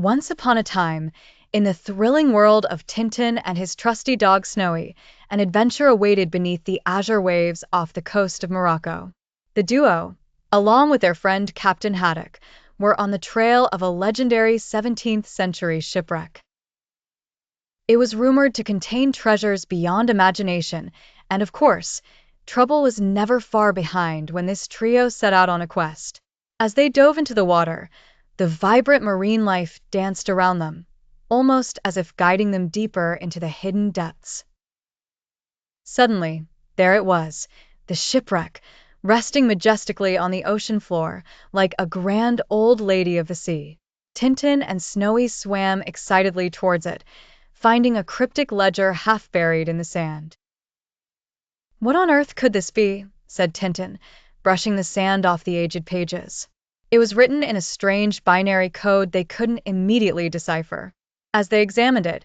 Once upon a time, in the thrilling world of Tintin and his trusty dog Snowy, an adventure awaited beneath the azure waves off the coast of Morocco. The duo, along with their friend Captain Haddock, were on the trail of a legendary 17th-century shipwreck. It was rumored to contain treasures beyond imagination, and of course, trouble was never far behind when this trio set out on a quest. As they dove into the water, the vibrant marine life danced around them, almost as if guiding them deeper into the hidden depths. Suddenly, there it was, the shipwreck, resting majestically on the ocean floor, like a grand old lady of the sea. Tintin and Snowy swam excitedly towards it, finding a cryptic ledger half buried in the sand. "What on earth could this be?" said Tintin, brushing the sand off the aged pages. It was written in a strange binary code they couldn't immediately decipher. As they examined it,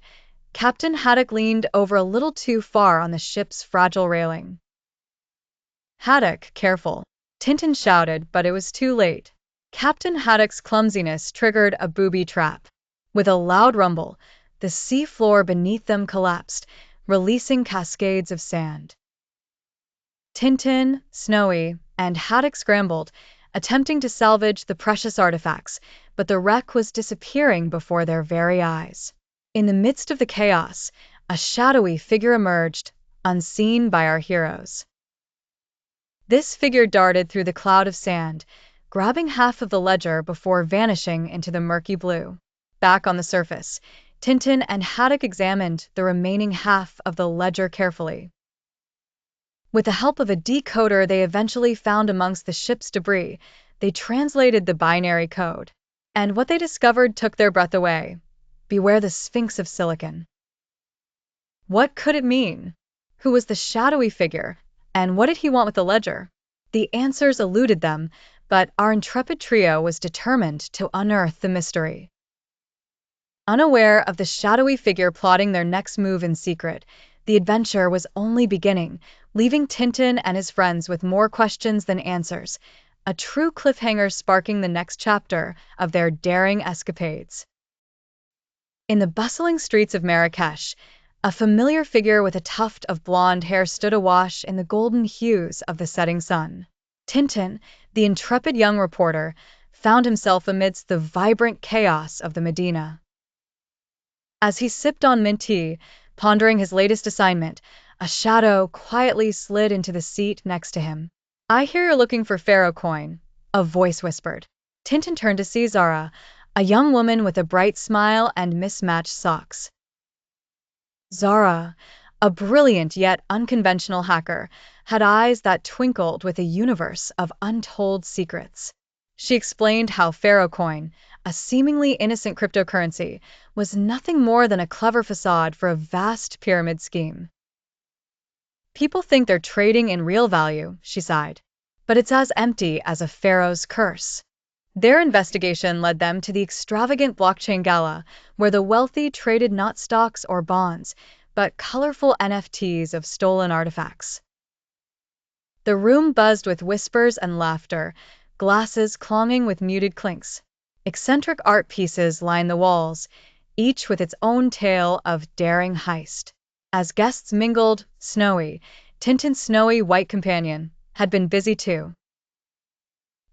Captain Haddock leaned over a little too far on the ship's fragile railing. "Haddock, careful!" Tintin shouted, but it was too late. Captain Haddock's clumsiness triggered a booby trap. With a loud rumble, the sea floor beneath them collapsed, releasing cascades of sand. Tintin, Snowy, and Haddock scrambled, attempting to salvage the precious artifacts, but the wreck was disappearing before their very eyes. In the midst of the chaos, a shadowy figure emerged, unseen by our heroes. This figure darted through the cloud of sand, grabbing half of the ledger before vanishing into the murky blue. Back on the surface, Tintin and Haddock examined the remaining half of the ledger carefully. With the help of a decoder they eventually found amongst the ship's debris, they translated the binary code. And what they discovered took their breath away. Beware the Sphinx of silicon. What could it mean? Who was the shadowy figure, and what did he want with the ledger? The answers eluded them, but our intrepid trio was determined to unearth the mystery. Unaware of the shadowy figure plotting their next move in secret, the adventure was only beginning, leaving Tintin and his friends with more questions than answers, a true cliffhanger sparking the next chapter of their daring escapades. In the bustling streets of Marrakesh, a familiar figure with a tuft of blonde hair stood awash in the golden hues of the setting sun. Tintin, the intrepid young reporter, found himself amidst the vibrant chaos of the Medina. As he sipped on mint tea, pondering his latest assignment, a shadow quietly slid into the seat next to him. "I hear you're looking for Pharaoh coin," a voice whispered. Tintin turned to see Zara, a young woman with a bright smile and mismatched socks. Zara, a brilliant yet unconventional hacker, had eyes that twinkled with a universe of untold secrets. She explained how Pharaoh coin, a seemingly innocent cryptocurrency, was nothing more than a clever facade for a vast pyramid scheme. "People think they're trading in real value," she sighed, "but it's as empty as a pharaoh's curse." Their investigation led them to the extravagant blockchain gala, where the wealthy traded not stocks or bonds, but colorful NFTs of stolen artifacts. The room buzzed with whispers and laughter, glasses clanging with muted clinks. Eccentric art pieces lined the walls, each with its own tale of daring heist. As guests mingled, Snowy, Tintin's snowy white companion, had been busy too.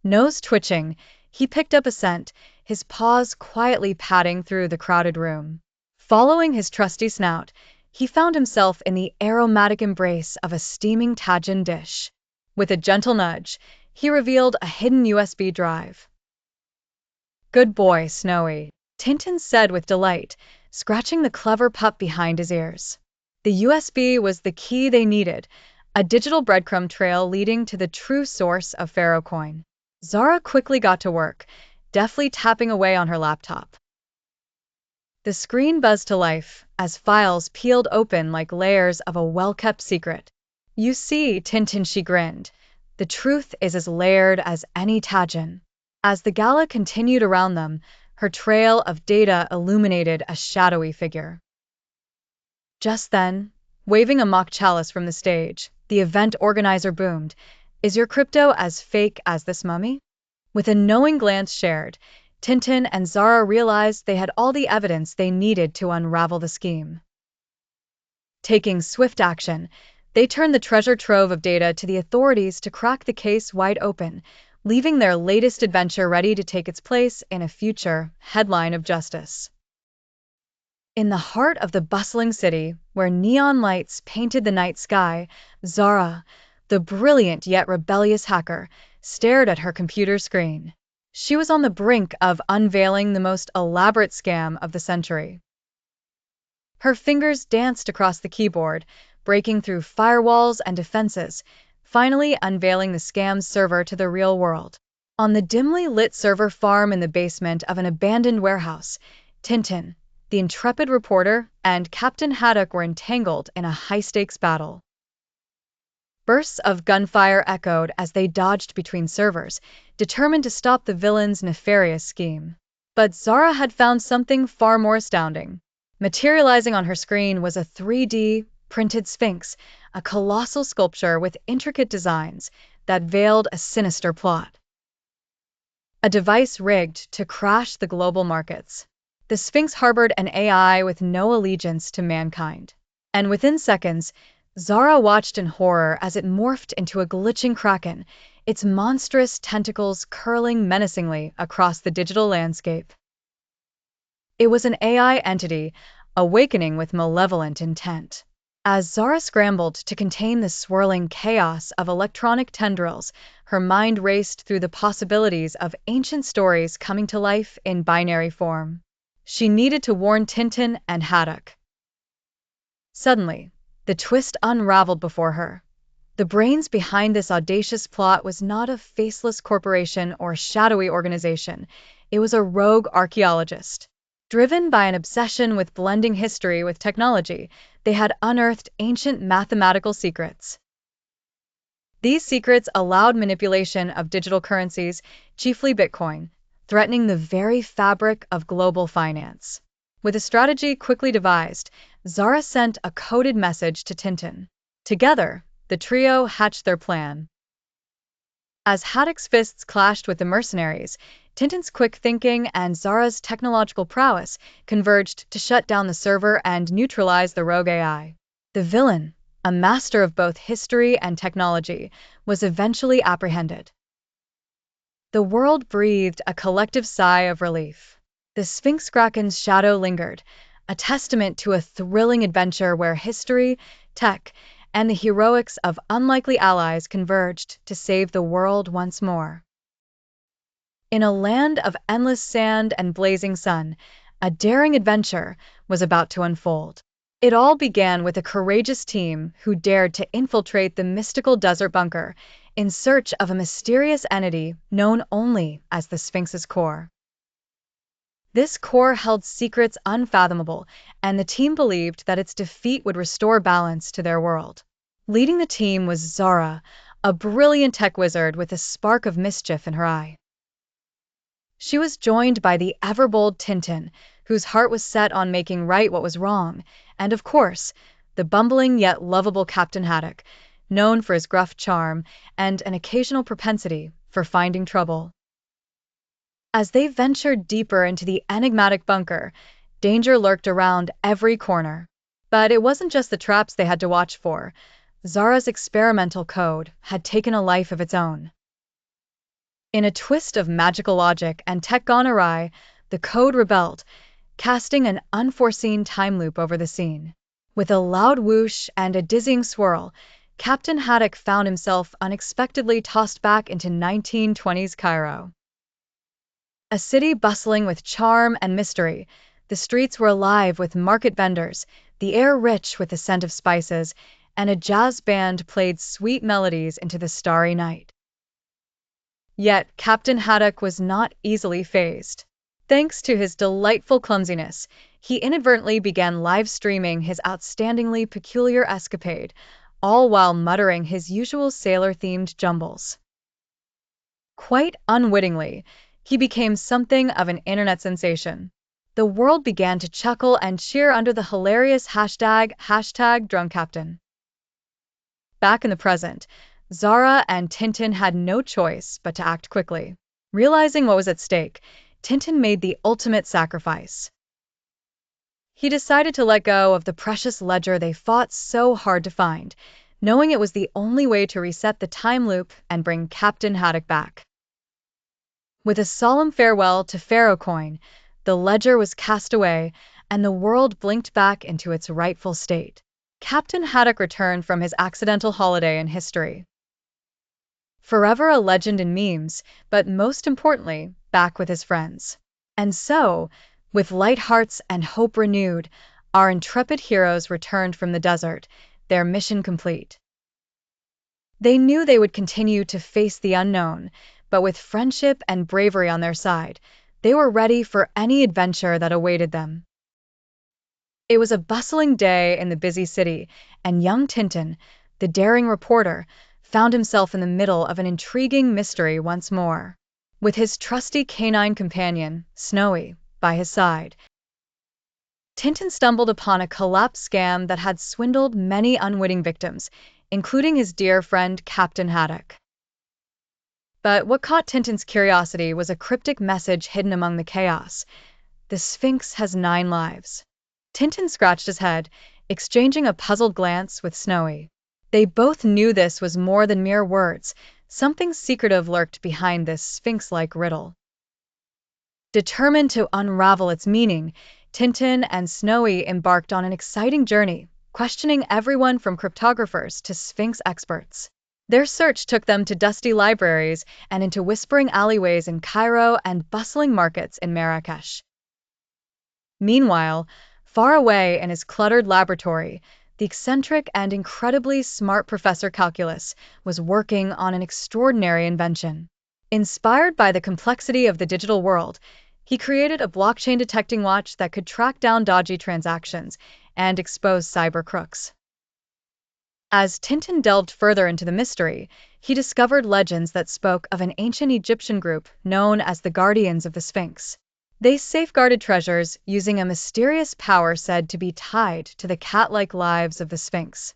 Nose twitching, he picked up a scent, his paws quietly padding through the crowded room. Following his trusty snout, he found himself in the aromatic embrace of a steaming tagine dish. With a gentle nudge, he revealed a hidden USB drive. "Good boy, Snowy," Tintin said with delight, scratching the clever pup behind his ears. The USB was the key they needed, a digital breadcrumb trail leading to the true source of Pharaoh coin. Zara quickly got to work, deftly tapping away on her laptop. The screen buzzed to life as files peeled open like layers of a well-kept secret. "You see, Tintin," she grinned, "the truth is as layered as any tagine." As the gala continued around them, her trail of data illuminated a shadowy figure. Just then, waving a mock chalice from the stage, the event organizer boomed, "Is your crypto as fake as this mummy?" With a knowing glance shared, Tintin and Zara realized they had all the evidence they needed to unravel the scheme. Taking swift action, they turned the treasure trove of data to the authorities to crack the case wide open, leaving their latest adventure ready to take its place in a future headline of justice. In the heart of the bustling city, where neon lights painted the night sky, Zara, the brilliant yet rebellious hacker, stared at her computer screen. She was on the brink of unveiling the most elaborate scam of the century. Her fingers danced across the keyboard, breaking through firewalls and defenses, finally unveiling the scam's server to the real world. On the dimly lit server farm in the basement of an abandoned warehouse, Tintin, the intrepid reporter, and Captain Haddock were entangled in a high-stakes battle. Bursts of gunfire echoed as they dodged between servers, determined to stop the villain's nefarious scheme. But Zara had found something far more astounding. Materializing on her screen was a 3D printed Sphinx, a colossal sculpture with intricate designs that veiled a sinister plot. A device rigged to crash the global markets. The Sphinx harbored an AI with no allegiance to mankind. And within seconds, Zara watched in horror as it morphed into a glitching kraken, its monstrous tentacles curling menacingly across the digital landscape. It was an AI entity, awakening with malevolent intent. As Zara scrambled to contain the swirling chaos of electronic tendrils, her mind raced through the possibilities of ancient stories coming to life in binary form. She needed to warn Tintin and Haddock. Suddenly, the twist unraveled before her. The brains behind this audacious plot was not a faceless corporation or shadowy organization. It was a rogue archaeologist. Driven by an obsession with blending history with technology, they had unearthed ancient mathematical secrets. These secrets allowed manipulation of digital currencies, chiefly Bitcoin, threatening the very fabric of global finance. With a strategy quickly devised, Zara sent a coded message to Tintin. Together, the trio hatched their plan. As Haddock's fists clashed with the mercenaries, Tintin's quick thinking and Zara's technological prowess converged to shut down the server and neutralize the rogue AI. The villain, a master of both history and technology, was eventually apprehended. The world breathed a collective sigh of relief. The Sphinx Kraken's shadow lingered, a testament to a thrilling adventure where history, tech, and the heroics of unlikely allies converged to save the world once more. In a land of endless sand and blazing sun, a daring adventure was about to unfold. It all began with a courageous team who dared to infiltrate the mystical desert bunker in search of a mysterious entity known only as the Sphinx's core. This core held secrets unfathomable, and the team believed that its defeat would restore balance to their world. Leading the team was Zara, a brilliant tech wizard with a spark of mischief in her eye. She was joined by the ever-bold Tintin, whose heart was set on making right what was wrong, and of course, the bumbling yet lovable Captain Haddock, known for his gruff charm and an occasional propensity for finding trouble. As they ventured deeper into the enigmatic bunker, danger lurked around every corner. But it wasn't just the traps they had to watch for. Zara's experimental code had taken a life of its own. In a twist of magical logic and tech gone awry, the code rebelled, casting an unforeseen time loop over the scene. With a loud whoosh and a dizzying swirl, Captain Haddock found himself unexpectedly tossed back into 1920s Cairo. A city bustling with charm and mystery, the streets were alive with market vendors, the air rich with the scent of spices, and a jazz band played sweet melodies into the starry night. Yet Captain Haddock was not easily fazed. Thanks to his delightful clumsiness, he inadvertently began live streaming his outstandingly peculiar escapade, all while muttering his usual sailor-themed jumbles. Quite unwittingly, he became something of an internet sensation. The world began to chuckle and cheer under the hilarious hashtag #DrunkCaptain. Back in the present, Zara and Tintin had no choice but to act quickly. Realizing what was at stake, Tintin made the ultimate sacrifice. He decided to let go of the precious ledger they fought so hard to find, knowing it was the only way to reset the time loop and bring Captain Haddock back. With a solemn farewell to Pharaoh coin, the ledger was cast away, and the world blinked back into its rightful state. Captain Haddock returned from his accidental holiday in history. Forever a legend in memes, but most importantly, back with his friends. And so, with light hearts and hope renewed, our intrepid heroes returned from the desert, their mission complete. They knew they would continue to face the unknown, but with friendship and bravery on their side, they were ready for any adventure that awaited them. It was a bustling day in the busy city, and young Tintin, the daring reporter, found himself in the middle of an intriguing mystery once more. With his trusty canine companion, Snowy, by his side, Tintin stumbled upon a collapsed scam that had swindled many unwitting victims, including his dear friend Captain Haddock. But what caught Tintin's curiosity was a cryptic message hidden among the chaos. The Sphinx has 9 lives. Tintin scratched his head, exchanging a puzzled glance with Snowy. They both knew this was more than mere words. Something secretive lurked behind this Sphinx-like riddle. Determined to unravel its meaning, Tintin and Snowy embarked on an exciting journey, questioning everyone from cryptographers to Sphinx experts. Their search took them to dusty libraries and into whispering alleyways in Cairo and bustling markets in Marrakesh. Meanwhile, far away in his cluttered laboratory, the eccentric and incredibly smart Professor Calculus was working on an extraordinary invention. Inspired by the complexity of the digital world, he created a blockchain detecting watch that could track down dodgy transactions and expose cyber crooks. As Tintin delved further into the mystery, he discovered legends that spoke of an ancient Egyptian group known as the Guardians of the Sphinx. They safeguarded treasures using a mysterious power said to be tied to the cat-like lives of the Sphinx.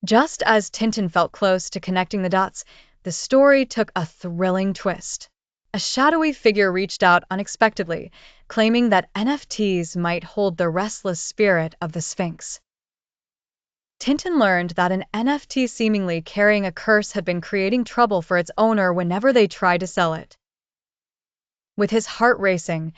Just as Tintin felt close to connecting the dots, the story took a thrilling twist. A shadowy figure reached out unexpectedly, claiming that NFTs might hold the restless spirit of the Sphinx. Tintin learned that an NFT seemingly carrying a curse had been creating trouble for its owner whenever they tried to sell it. With his heart racing,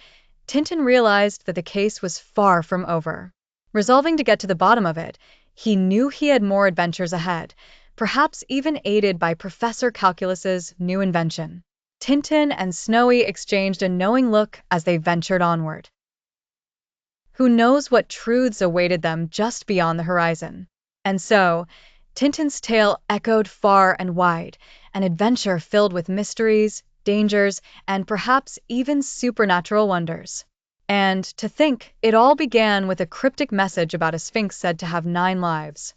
Tintin realized that the case was far from over. Resolving to get to the bottom of it, he knew he had more adventures ahead, perhaps even aided by Professor Calculus's new invention. Tintin and Snowy exchanged a knowing look as they ventured onward. Who knows what truths awaited them just beyond the horizon? And so, Tintin's tale echoed far and wide, an adventure filled with mysteries, dangers, and perhaps even supernatural wonders. And to think, it all began with a cryptic message about a sphinx said to have 9 lives.